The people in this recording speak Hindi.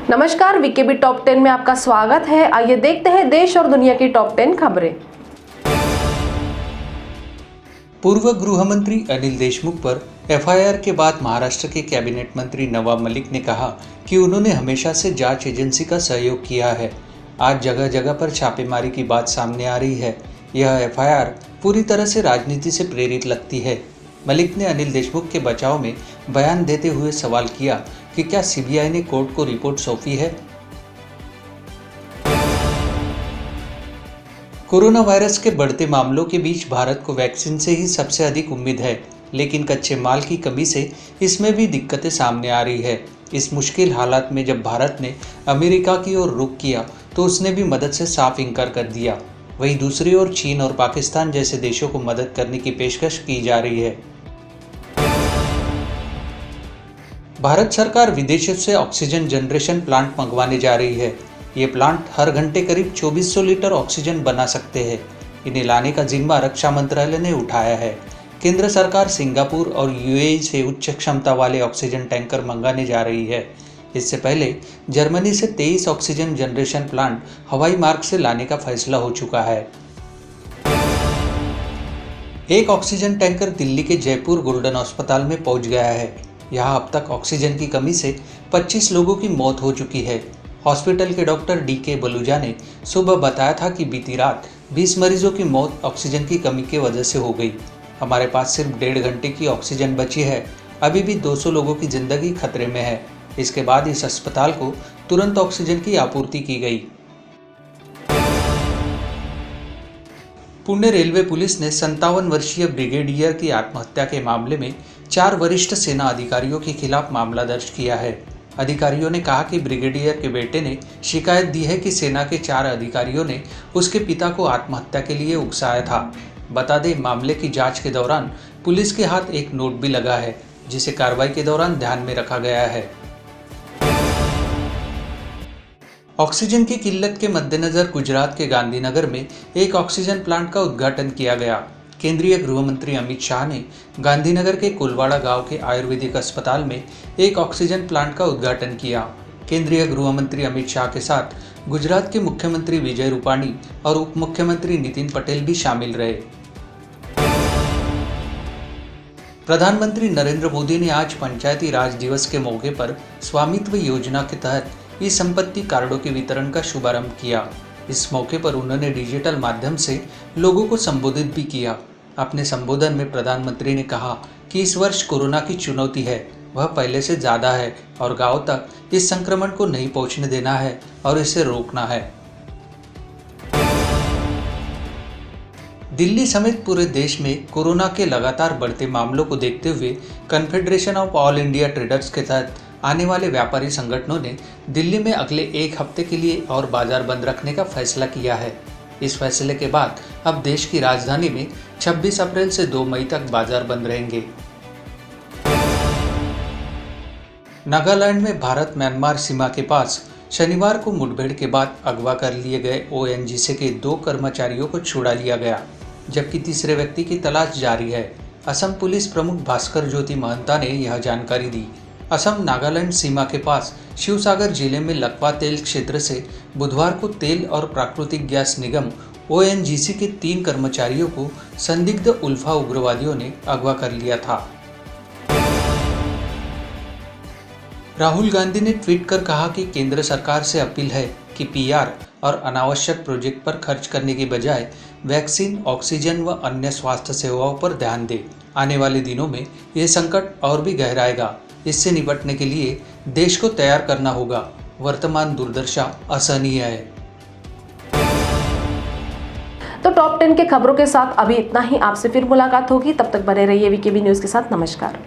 नमस्कार, वीकेबी टॉप 10 में आपका स्वागत है। आइए देखते हैं देश और दुनिया की टॉप 10 खबरें। पूर्व गृह मंत्री अनिल देशमुख पर एफआईआर के बाद महाराष्ट्र के कैबिनेट मंत्री नवाब मलिक ने कहा कि उन्होंने हमेशा से जांच एजेंसी का सहयोग किया है। आज जगह जगह पर छापेमारी की बात सामने आ रही है। यह एफआईआर पूरी तरह से राजनीति से प्रेरित लगती है। मलिक ने अनिल देशमुख के बचाव में बयान देते हुए सवाल किया कि क्या सीबीआई ने कोर्ट को रिपोर्ट सौंपी है। कोरोना वायरस के बढ़ते मामलों के बीच भारत को वैक्सीन से ही सबसे अधिक उम्मीद है, लेकिन कच्चे माल की कमी से इसमें भी दिक्कतें सामने आ रही है। इस मुश्किल हालात में जब भारत ने अमेरिका की ओर रुख किया तो उसने भी मदद से साफ इनकार कर दिया। वहीं दूसरी ओर चीन और पाकिस्तान जैसे देशों को मदद करने की पेशकश की जा रही है। भारत सरकार विदेशों से ऑक्सीजन जनरेशन प्लांट मंगवाने जा रही है। ये प्लांट हर घंटे करीब 2400 लीटर ऑक्सीजन बना सकते हैं। इन्हें लाने का जिम्मा रक्षा मंत्रालय ने उठाया है। केंद्र सरकार सिंगापुर और यूएई से उच्च क्षमता वाले ऑक्सीजन टैंकर मंगाने जा रही है। इससे पहले जर्मनी से 23 ऑक्सीजन जनरेशन प्लांट हवाई मार्ग से लाने का फैसला हो चुका है। एक ऑक्सीजन टैंकर दिल्ली के जयपुर गोल्डन अस्पताल में पहुंच गया है। यहाँ अब तक ऑक्सीजन की कमी से 25 लोगों की मौत हो चुकी है। हॉस्पिटल के डॉक्टर डीके बलूजा ने सुबह बताया था कि बीती रात 20 मरीजों की मौत ऑक्सीजन की कमी की वजह से हो गई। हमारे पास सिर्फ 1.5 घंटे की ऑक्सीजन बची है। अभी भी 200 लोगों की जिंदगी खतरे में है। इसके बाद इस अस्पताल को तुरंत ऑक्सीजन की आपूर्ति की गई। पुणे रेलवे पुलिस ने 57 वर्षीय ब्रिगेडियर की आत्महत्या के मामले में 4 वरिष्ठ सेना अधिकारियों के खिलाफ मामला दर्ज किया है। अधिकारियों ने कहा कि ब्रिगेडियर के बेटे ने शिकायत दी है कि सेना के 4 अधिकारियों ने उसके पिता को आत्महत्या के लिए उकसाया था। बता दें, मामले की जांच के दौरान पुलिस के हाथ एक नोट भी लगा है, जिसे कार्रवाई के दौरान ध्यान में रखा गया है। ऑक्सीजन की किल्लत के मद्देनजर गुजरात के गांधीनगर में एक ऑक्सीजन प्लांट का उद्घाटन किया गया। केंद्रीय गृह मंत्री अमित शाह ने गांधीनगर के कुलवाड़ा गांव के आयुर्वेदिक अस्पताल में एक ऑक्सीजन प्लांट का उद्घाटन किया। केंद्रीय गृह मंत्री अमित शाह के साथ गुजरात के मुख्यमंत्री विजय रूपाणी और उप मुख्यमंत्री नितिन पटेल भी शामिल रहे। प्रधानमंत्री नरेंद्र मोदी ने आज पंचायती राज दिवस के मौके पर स्वामित्व योजना के तहत ई संपत्ति कार्डों के वितरण का शुभारंभ किया। इस मौके पर उन्होंने डिजिटल माध्यम से लोगों को संबोधित भी किया। अपने संबोधन में प्रधानमंत्री ने कहा कि इस वर्ष कोरोना की चुनौती है, वह पहले से ज़्यादा है और गांव तक इस संक्रमण को नहीं पहुंचने देना है और इसे रोकना है। दिल्ली समेत पूरे देश में कोरोना के लगातार बढ़ते मामलों को देखते हुए confederation of all India traders के तहत आने वाले व्यापारी संगठनों ने दिल्ली में अगले 1 हफ्ते के लिए और बाजार बंद रखने का फैसला किया है। इस फैसले के बाद अब देश की राजधानी में 26 अप्रैल से 2 मई तक बाजार बंद रहेंगे। नागालैंड में भारत म्यांमार सीमा के पास शनिवार को मुठभेड़ के बाद अगवा कर लिए गए ओएनजीसी के 2 कर्मचारियों को छुड़ा लिया गया, जबकि तीसरे व्यक्ति की तलाश जारी है। असम पुलिस प्रमुख भास्कर ज्योति महंता ने यह जानकारी दी। असम नागालैंड सीमा के पास शिवसागर जिले में लकवा तेल क्षेत्र से बुधवार को तेल और प्राकृतिक गैस निगम ओएनजीसी के 3 कर्मचारियों को संदिग्ध उल्फा उग्रवादियों ने अगवा कर लिया था। राहुल गांधी ने ट्वीट कर कहा कि केंद्र सरकार से अपील है कि पीआर और अनावश्यक प्रोजेक्ट पर खर्च करने के बजाय वैक्सीन, ऑक्सीजन व अन्य स्वास्थ्य सेवाओं पर ध्यान दे। आने वाले दिनों में यह संकट और भी गहराएगा। इससे निपटने के लिए देश को तैयार करना होगा। वर्तमान दुर्दशा असहनीय है। तो टॉप 10 के खबरों के साथ अभी इतना ही। आपसे फिर मुलाकात होगी, तब तक बने रहिए वीकेबी न्यूज़ के साथ। नमस्कार।